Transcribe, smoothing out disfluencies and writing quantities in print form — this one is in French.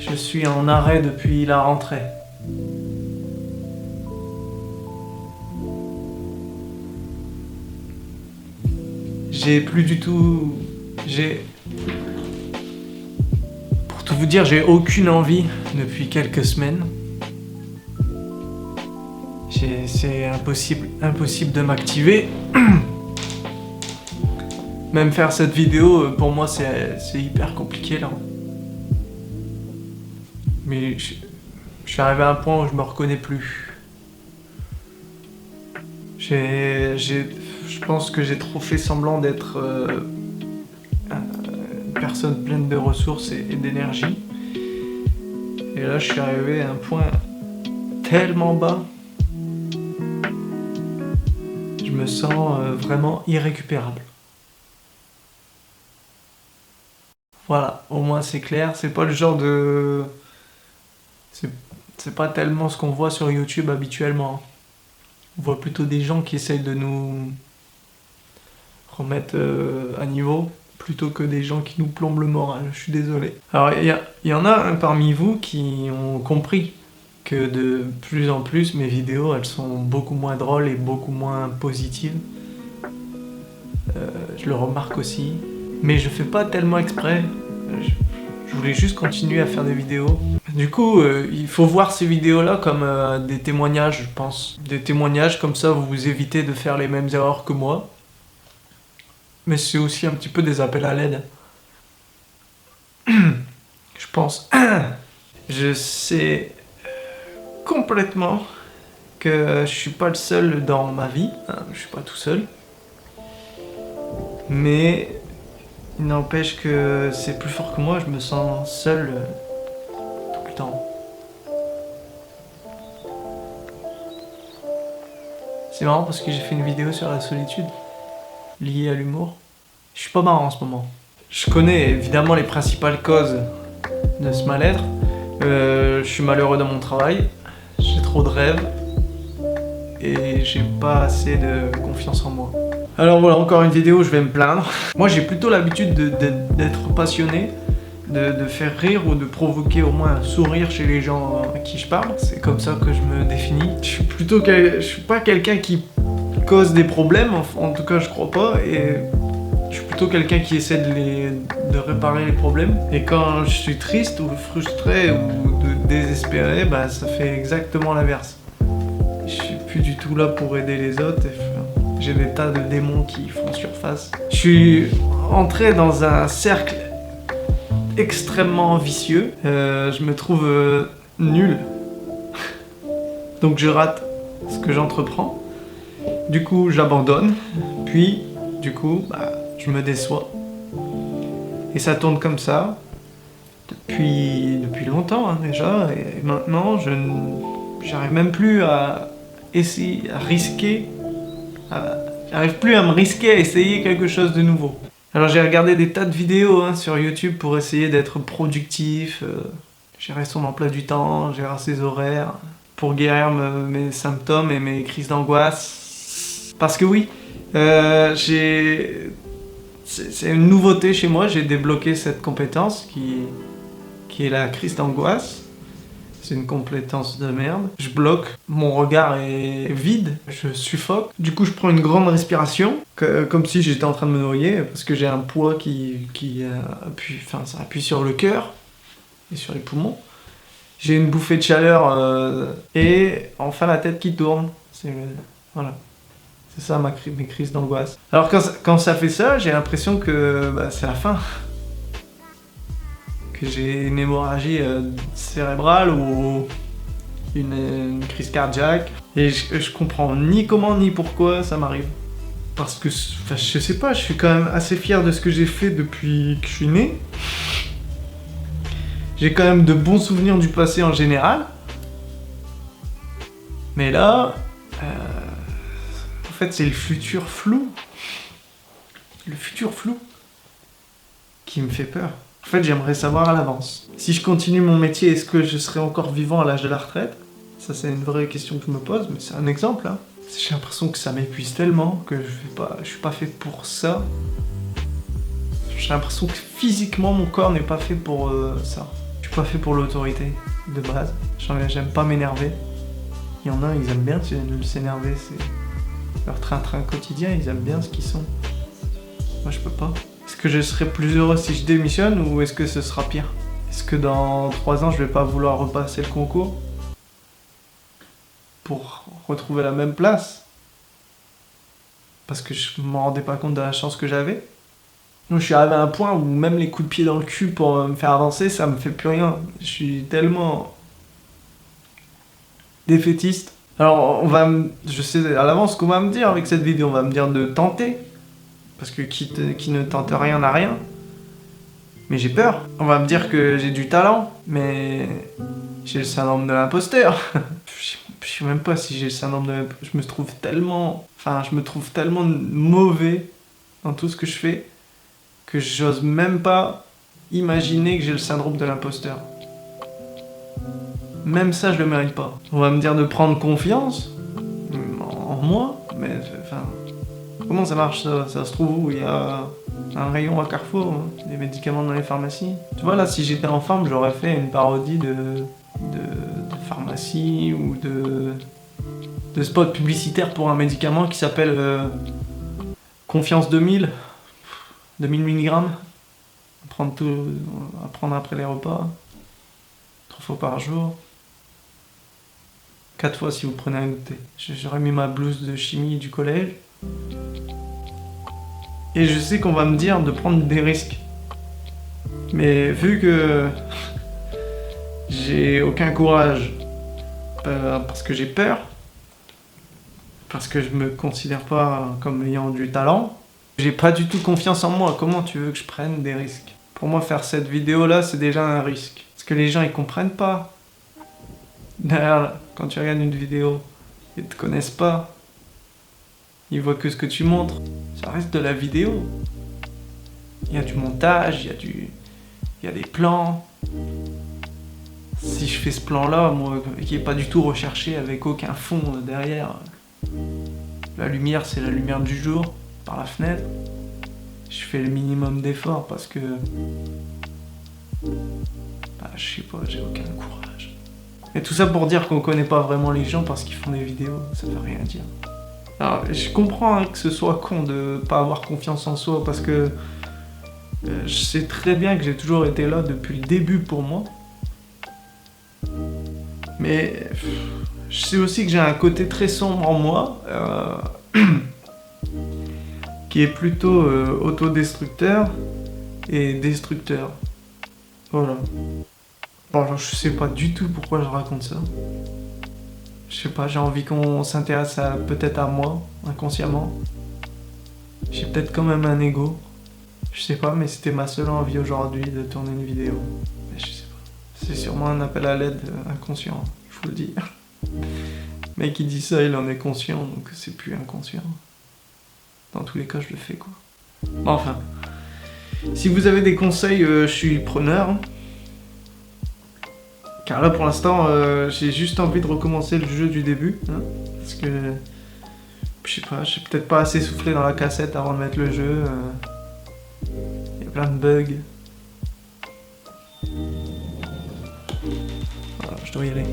Je suis en arrêt depuis la rentrée. J'ai plus du tout... Pour tout vous dire, j'ai aucune envie depuis quelques semaines. C'est impossible de m'activer. Même faire cette vidéo, pour moi, c'est hyper compliqué là. Mais je suis arrivé à un point où je me reconnais plus. Je pense que j'ai trop fait semblant d'être une personne pleine de ressources et d'énergie. Et là, je suis arrivé à un point tellement bas. Je me sens vraiment irrécupérable. Voilà, au moins c'est clair, c'est pas le genre de... C'est pas tellement ce qu'on voit sur YouTube habituellement. On voit plutôt des gens qui essayent de nous remettre à niveau, plutôt que des gens qui nous plombent le moral, je suis désolé. Alors il y en a parmi vous qui ont compris que de plus en plus mes vidéos elles sont beaucoup moins drôles et beaucoup moins positives. Je le remarque aussi, mais je fais pas tellement exprès. Je voulais juste continuer à faire des vidéos. Du coup, il faut voir ces vidéos-là comme des témoignages, je pense. Des témoignages, comme ça vous évitez de faire les mêmes erreurs que moi. Mais c'est aussi un petit peu des appels à l'aide. Je pense. Je sais complètement que je suis pas le seul dans ma vie. Je suis pas tout seul. Mais il n'empêche que c'est plus fort que moi, je me sens seul tout le temps. C'est marrant parce que j'ai fait une vidéo sur la solitude, liée à l'humour. Je suis pas marrant en ce moment. Je connais évidemment les principales causes de ce mal-être. Je suis malheureux dans mon travail, j'ai trop de rêves et j'ai pas assez de confiance en moi. Alors voilà, encore une vidéo où je vais me plaindre. Moi j'ai plutôt l'habitude d'être passionné, de faire rire ou de provoquer au moins un sourire chez les gens à qui je parle. C'est comme ça que je me définis. Je suis pas quelqu'un qui cause des problèmes, en tout cas je crois pas, et je suis plutôt quelqu'un qui essaie de réparer les problèmes. Et quand je suis triste ou frustré ou désespéré, bah ça fait exactement l'inverse. Je suis plus du tout là pour aider les autres. J'ai des tas de démons qui font surface. Je suis entré dans un cercle extrêmement vicieux. Je me trouve nul. Donc je rate ce que j'entreprends. Du coup, j'abandonne. Puis, du coup, je me déçois. Et ça tourne comme ça. Depuis longtemps déjà. Et maintenant, j'arrive même plus à essayer, à risquer. J'arrive plus à me risquer à essayer quelque chose de nouveau. Alors j'ai regardé des tas de vidéos sur YouTube pour essayer d'être productif, gérer son emploi du temps, gérer ses horaires, pour guérir mes symptômes et mes crises d'angoisse. Parce que oui, c'est une nouveauté chez moi, j'ai débloqué cette compétence qui est la crise d'angoisse. C'est une compétence de merde. Je bloque, mon regard est vide, je suffoque. Du coup, je prends une grande respiration, comme si j'étais en train de me noyer, parce que j'ai un poids qui appuie sur le cœur et sur les poumons. J'ai une bouffée de chaleur et enfin la tête qui tourne. Voilà. C'est ça mes crises d'angoisse. Alors quand ça fait ça, j'ai l'impression que c'est la fin. Que j'ai une hémorragie cérébrale ou une crise cardiaque. Et je comprends ni comment ni pourquoi ça m'arrive. Parce que, je sais pas, je suis quand même assez fier de ce que j'ai fait depuis que je suis né. J'ai quand même de bons souvenirs du passé en général. Mais là, en fait, c'est le futur flou. Le futur flou qui me fait peur. En fait, j'aimerais savoir à l'avance. Si je continue mon métier, est-ce que je serai encore vivant à l'âge de la retraite? Ça, c'est une vraie question que je me pose, mais c'est un exemple. J'ai l'impression que ça m'épuise tellement que je suis pas fait pour ça. J'ai l'impression que physiquement, mon corps n'est pas fait pour ça. Je suis suis pas fait pour l'autorité, de base. J'aime pas m'énerver. Il y en a, ils aiment bien s'énerver, c'est leur train-train quotidien, ils aiment bien ce qu'ils sont. Moi, je peux pas. Est-ce que je serai plus heureux si je démissionne ou est-ce que ce sera pire? Est-ce que dans 3 ans, je vais pas vouloir repasser le concours pour retrouver la même place? Parce que je m'en rendais pas compte de la chance que j'avais. Donc, je suis arrivé à un point où même les coups de pied dans le cul pour me faire avancer, ça me fait plus rien. Je suis tellement défaitiste. Alors, je sais à l'avance ce qu'on va me dire avec cette vidéo. On va me dire de tenter. Parce que qui ne tente rien n'a rien. Mais j'ai peur. On va me dire que j'ai du talent. Mais j'ai le syndrome de l'imposteur. Je sais même pas si j'ai le syndrome de l'imposteur. Je me trouve tellement mauvais dans tout ce que je fais que j'ose même pas imaginer que j'ai le syndrome de l'imposteur. Même ça, je le mérite pas. On va me dire de prendre confiance en moi, mais enfin, comment ça marche ça? Ça se trouve où? Il y a un rayon à Carrefour, hein, des médicaments dans les pharmacies. Tu vois, là, si j'étais en forme, j'aurais fait une parodie de pharmacie ou de spot publicitaire pour un médicament qui s'appelle Confiance 2000 mg. À prendre après les repas, 3 fois par jour. 4 fois si vous prenez un goûter. J'aurais mis ma blouse de chimie du collège. Et je sais qu'on va me dire de prendre des risques. Mais vu que j'ai aucun courage, parce que j'ai peur, parce que je me considère pas comme ayant du talent, j'ai pas du tout confiance en moi. Comment tu veux que je prenne des risques? Pour moi, faire cette vidéo là, c'est déjà un risque. Parce que les gens, ils comprennent pas. Derrière, quand tu regardes une vidéo, ils te connaissent pas. Ils voient que ce que tu montres. Ça reste de la vidéo. Il y a du montage, il y a des plans. Si je fais ce plan-là, moi, qui est pas du tout recherché avec aucun fond derrière. La lumière, c'est la lumière du jour, par la fenêtre. Je fais le minimum d'efforts parce que... je sais pas, j'ai aucun courage. Et tout ça pour dire qu'on connaît pas vraiment les gens parce qu'ils font des vidéos, ça veut rien dire. Alors, je comprends que ce soit con de pas avoir confiance en soi parce que je sais très bien que j'ai toujours été là depuis le début pour moi. Mais je sais aussi que j'ai un côté très sombre en moi qui est plutôt autodestructeur et destructeur. Voilà. Bon, alors, je sais pas du tout pourquoi je raconte ça. Je sais pas, j'ai envie qu'on s'intéresse peut-être à moi, inconsciemment. J'ai peut-être quand même un ego. Je sais pas, mais c'était ma seule envie aujourd'hui de tourner une vidéo. Mais je sais pas. C'est sûrement un appel à l'aide inconscient, je vous le dis. Mais qui dit ça, il en est conscient, donc c'est plus inconscient. Dans tous les cas, je le fais, quoi. Bon, enfin. Si vous avez des conseils, je suis preneur. Car là, pour l'instant, j'ai juste envie de recommencer le jeu du début. Hein, parce que... Je sais pas, j'ai peut-être pas assez soufflé dans la cassette avant de mettre le jeu. Il y a plein de bugs. Voilà, je dois y aller.